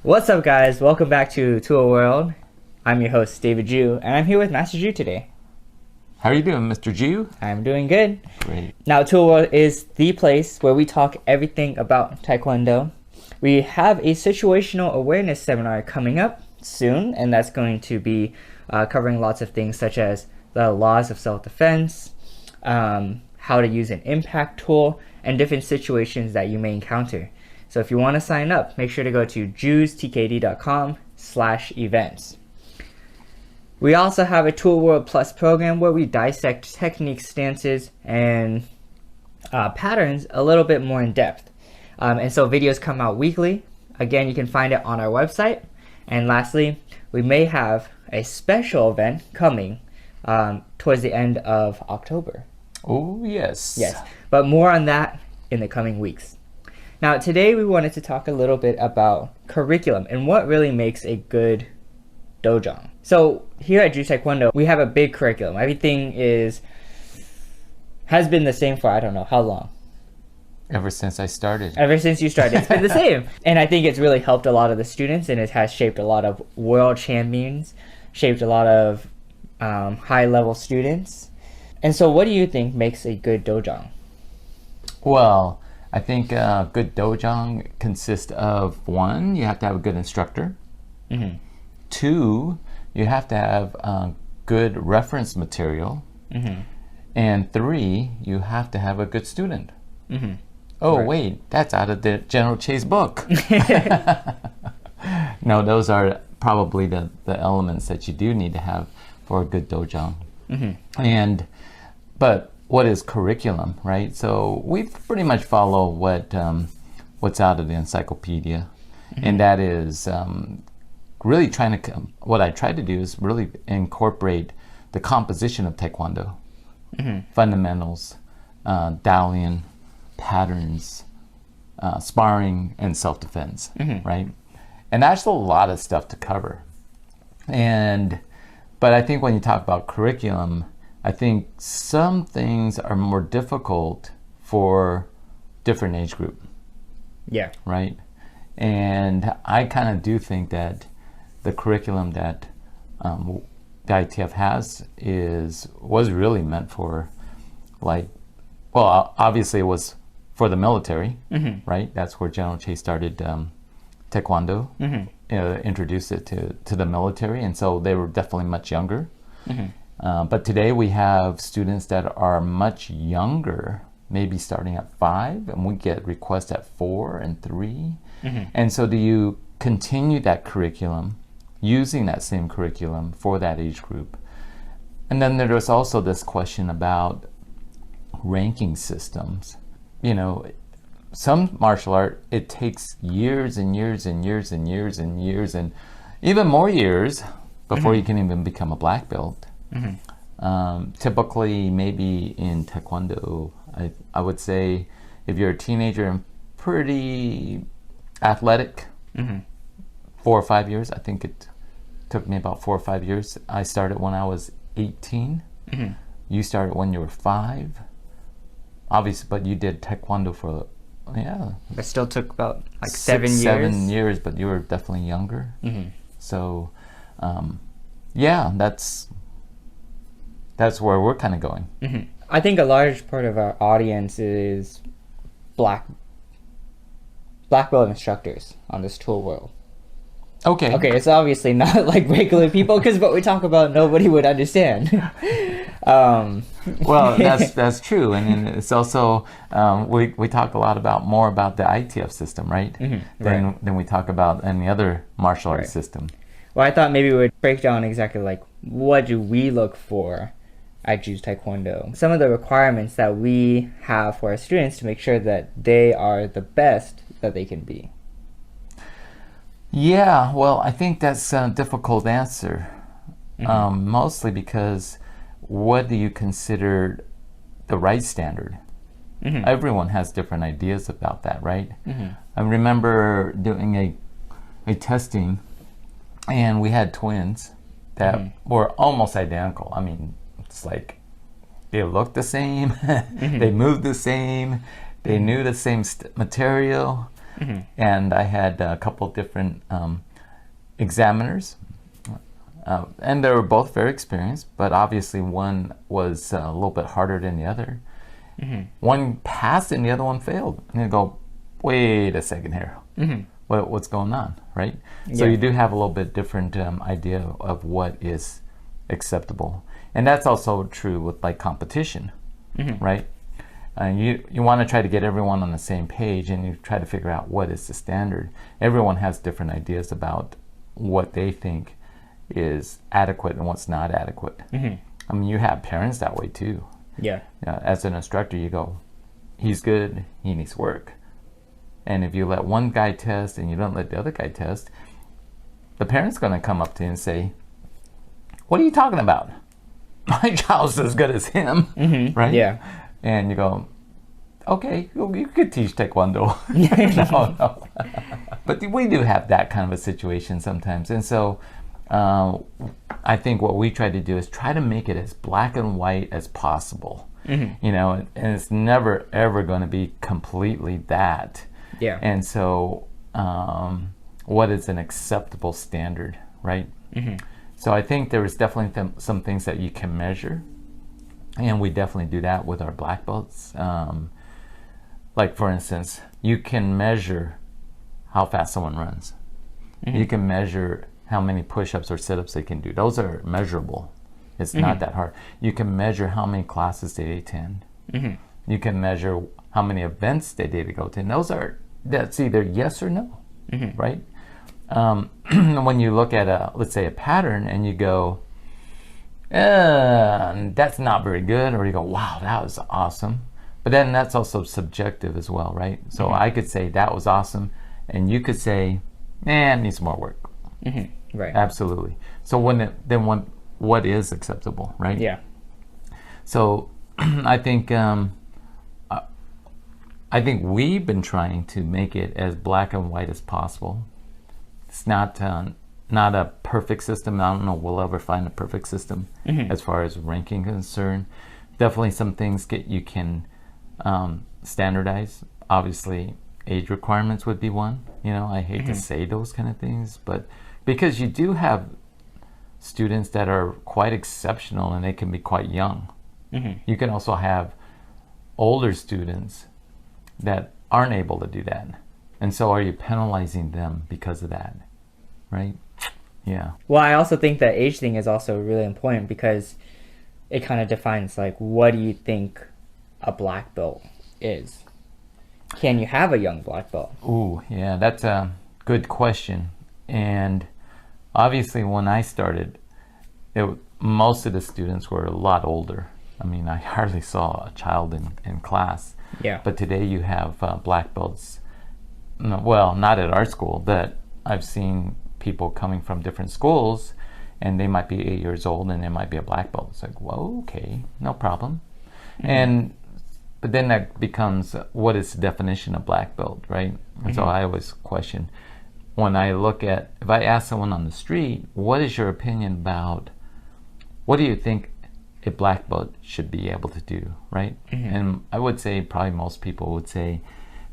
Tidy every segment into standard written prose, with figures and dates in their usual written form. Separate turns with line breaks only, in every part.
What's up, guys? Welcome back to Tul World. I'm your host, David Ju, and I'm here with Master Ju today.
How are you doing, Mr. Ju?
I'm doing good.
Great.
Now, Tul World is the place where we talk everything about Taekwondo. We have a situational awareness seminar coming up soon, and that's going to be covering lots of things such as the laws of self-defense, how to use an impact tool, and different situations that you may encounter. So if you want to sign up, make sure to go to jewstkd.com/events. We also have a Tul World Plus program where we dissect techniques, stances, and patterns a little bit more in depth. And so videos come out weekly. Again, you can find it on our website. And lastly, we may have a special event coming towards the end of October.
Oh, yes.
Yes, but more on that in the coming weeks. Now, today we wanted to talk a little bit about curriculum and what really makes a good dojang. So here at Ju Taekwondo, we have a big curriculum. Everything has been the same for I don't know how long.
Ever since I started.
Ever since you started, it's been the same. And I think it's really helped a lot of the students, and it has shaped a lot of world champions, shaped a lot of high-level students. And so what do you think makes a good dojang?
Well, I think a good dojang consists of, one, you have to have a good instructor.
Mm-hmm.
Two, you have to have good reference material.
Mm-hmm.
And three, you have to have a good student.
Mm-hmm.
Oh,
Right.
wait, that's out of the General Chase book. No, those are probably the elements that you do need to have for a good dojang.
Mm-hmm.
But what is curriculum, right? So we pretty much follow what's out of the encyclopedia, and that is really trying to. What I try to do is really incorporate the composition of Taekwondo, fundamentals, Dalian, patterns, sparring, and self-defense, right? And that's a lot of stuff to cover. But I think when you talk about curriculum, I think some things are more difficult for different age group,
Yeah.
right? And I kind of do think that the curriculum that the ITF has was really meant for, obviously it was for the military, right? That's where General Chase started Taekwondo, introduced it to the military, and so they were definitely much younger. But today we have students that are much younger, maybe starting at 5, and we get requests at 4 and 3. And so do you continue that curriculum, using that same curriculum for that age group? And then there's also this question about ranking systems. You know, some martial art, it takes years and years and years and years and years and even more years before you can even become a black belt. Typically, maybe in Taekwondo, I would say if you're a teenager and pretty athletic, 4 or 5 years. I think it took me about 4 or 5 years. I started when I was 18. You started when you were 5. Obviously, but you did Taekwondo for,
It still took about
6,
7 years.
7 years, but you were definitely younger. So, that's where we're kind of going.
I think a large part of our audience is black belt instructors on this Tul World.
Okay.
Okay, it's obviously not like regular people because what we talk about nobody would understand.
Well, that's true, and then it's also we talk a lot more about the ITF system, right? Than we talk about any other martial arts system.
Well, I thought maybe we would break down exactly what do we look for at Ju Taekwondo. Some of the requirements that we have for our students to make sure that they are the best that they can be.
Yeah, well, I think that's a difficult answer, mostly because what do you consider the right standard? Everyone has different ideas about that, right? I remember doing a testing, and we had twins that were almost identical. I mean, it's like they looked the same, they moved the same, they knew the same material, And I had a couple different examiners, and they were both very experienced, but obviously one was a little bit harder than the other. One passed and the other one failed. And you go, wait a second here. What's going on, right? So you do have a little bit different idea of what is acceptable. And that's also true with like competition, right? You want to try to get everyone on the same page, and you try to figure out what is the standard. Everyone has different ideas about what they think is adequate and what's not adequate. I mean, you have parents that way too.
Yeah.
As an instructor, you go, he's good, he needs work. And if you let one guy test and you don't let the other guy test, the parent's going to come up to you and say, what are you talking about? My child's as good as him, right?
Yeah.
And you go, okay, you could teach Taekwondo. No. But we do have that kind of a situation sometimes. And so I think what we try to do is try to make it as black and white as possible. You know, and it's never, ever going to be completely that.
Yeah.
And so what is an acceptable standard, right? So I think there is definitely some things that you can measure. And we definitely do that with our black belts. Like, for instance, you can measure how fast someone runs. You can measure how many push-ups or sit-ups they can do. Those are measurable. It's not that hard. You can measure how many classes they attend. You can measure how many events they did go to. And that's either yes or no, right? When you look at let's say a pattern and you go, that's not very good, or you go, wow, that was awesome. But then that's also subjective as well, right? So I could say that was awesome, and you could say, it needs more work.
Right.
Absolutely. So what is acceptable, right?
Yeah.
So I think we've been trying to make it as black and white as possible. It's not a perfect system. I don't know we'll ever find a perfect system as far as ranking concerned. Definitely some things you can standardize. Obviously, age requirements would be one. You know, I hate to say those kind of things, but because you do have students that are quite exceptional and they can be quite young. You can also have older students that aren't able to do that. And so are you penalizing them because of that? Right? Yeah.
Well, I also think the age thing is also really important because it kind of defines, like, what do you think a black belt is? Can you have a young black belt?
Ooh, yeah, that's a good question. And obviously when I started, most of the students were a lot older. I mean, I hardly saw a child in class.
Yeah.
But today you have black belts. Well, not at our school, but I've seen people coming from different schools, and they might be 8 years old, and they might be a black belt. It's like, well, okay, no problem. But then that becomes, what is the definition of black belt, right? And so I always question, when I look at, if I ask someone on the street, what is your opinion about, what do you think a black belt should be able to do, right? And I would say probably most people would say,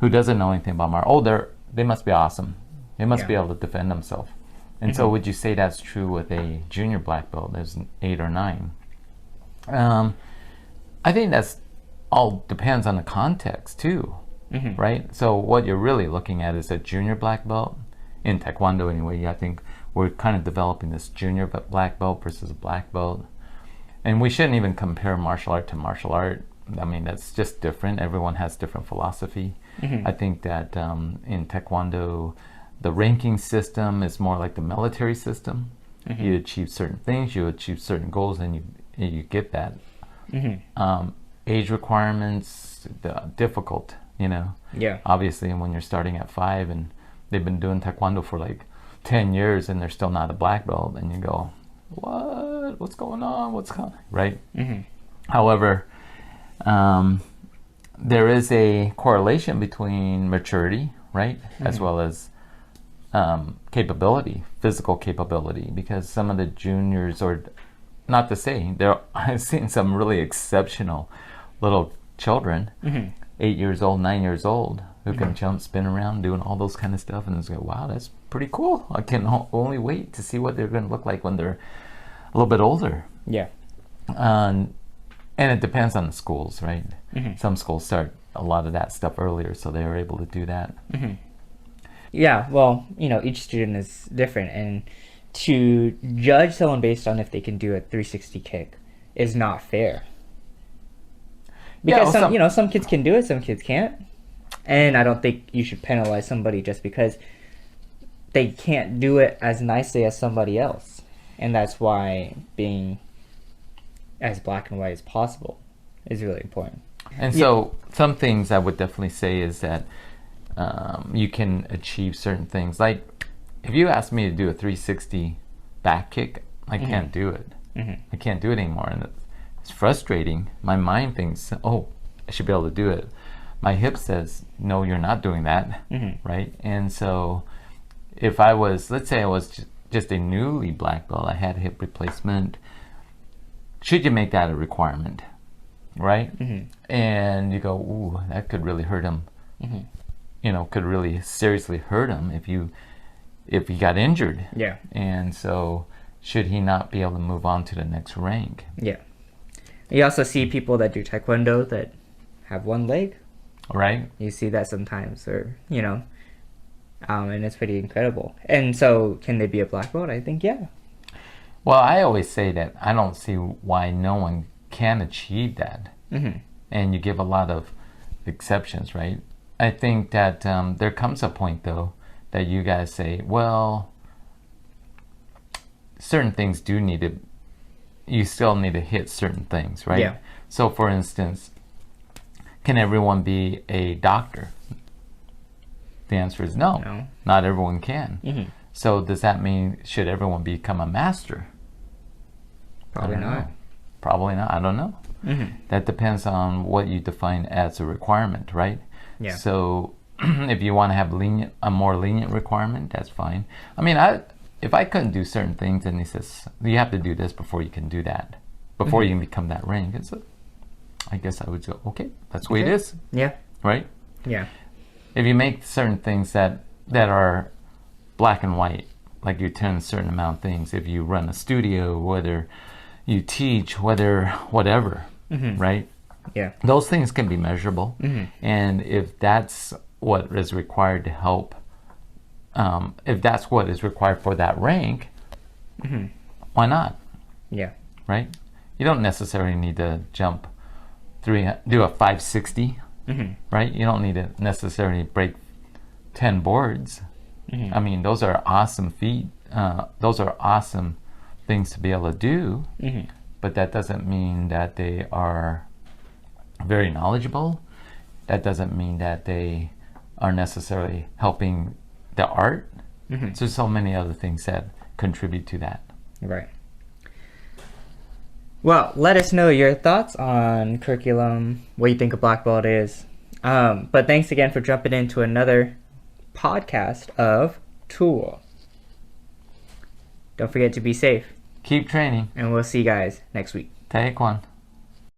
who doesn't know anything about martial, they must be awesome. They must be able to defend themselves. And so would you say that's true with a junior black belt as an 8 or 9? I think that's all depends on the context too, right? So what you're really looking at is a junior black belt. In Taekwondo anyway, I think we're kind of developing this junior black belt versus a black belt. And we shouldn't even compare martial art to martial art. I mean, that's just different. Everyone has different philosophy. I think that in Taekwondo, the ranking system is more like the military system. You achieve certain things, you achieve certain goals, and you get that. Age requirements, difficult, you know.
Yeah.
Obviously, when you're starting at 5 and they've been doing Taekwondo for like 10 years and they're still not a black belt, and you go, what? What's going on? What's going on? Right? However, there is a correlation between maturity, right, as well as capability, physical capability, because some of the juniors, or not to say, I've seen some really exceptional little children, 8 years old, 9 years old, who can jump, spin around, doing all those kind of stuff. And it's like, wow, that's pretty cool. I can only wait to see what they're going to look like when they're a little bit older.
Yeah.
And it depends on the schools, right? Some schools start a lot of that stuff earlier, so they're able to do that.
Yeah, well, each student is different, and to judge someone based on if they can do a 360 kick is not fair. Because some kids can do it, some kids can't. And I don't think you should penalize somebody just because they can't do it as nicely as somebody else. And that's why being as black and white as possible is really important.
And so some things I would definitely say is that you can achieve certain things. Like if you ask me to do a 360 back kick, I can't do it. I can't do it anymore. And it's frustrating. My mind thinks, oh, I should be able to do it. My hip says, no, you're not doing that, right? And so if I was, let's say I was just a newly black belt, I had hip replacement, should you make that a requirement, right? And you go, ooh, that could really hurt him. Could really seriously hurt him if he got injured.
Yeah.
And so should he not be able to move on to the next rank?
Yeah. You also see people that do taekwondo that have one leg.
Right.
You see that sometimes, or and it's pretty incredible. And so, can they be a black belt? I think yeah.
Well, I always say that I don't see why no one can achieve that. And you give a lot of exceptions, right? I think that there comes a point though that you guys say, well, certain things you still need to hit certain things, right?
Yeah.
So, for instance, can everyone be a doctor? The answer is no. Not everyone can. So does that mean should everyone become a master?
Probably not.
Probably not. I don't know. That depends on what you define as a requirement, right?
Yeah.
So if you want to have a more lenient requirement, that's fine. I mean, if I couldn't do certain things and he says, you have to do this before you can do that, before you can become that rank, I guess I would go, okay, that's the way it is.
Yeah.
Right?
Yeah.
If you make certain things that are black and white, like you turn a certain amount of things, if you run a studio, whether you teach, whatever, right?
Yeah.
Those things can be measurable. And if that's what is required to help, if that's what is required for that rank, why not?
Yeah.
Right? You don't necessarily need to do a 560, right? You don't need to necessarily break 10 boards. I mean, those are awesome feat. Those are awesome things to be able to do, but that doesn't mean that they are very knowledgeable. That doesn't mean that they are necessarily helping the art. So there's so many other things that contribute to that.
Right. Well, let us know your thoughts on curriculum, what you think a black belt is. But thanks again for jumping into another podcast of Tul World. Don't forget to be safe.
Keep training.
And we'll see you guys next week.
Taekwondo.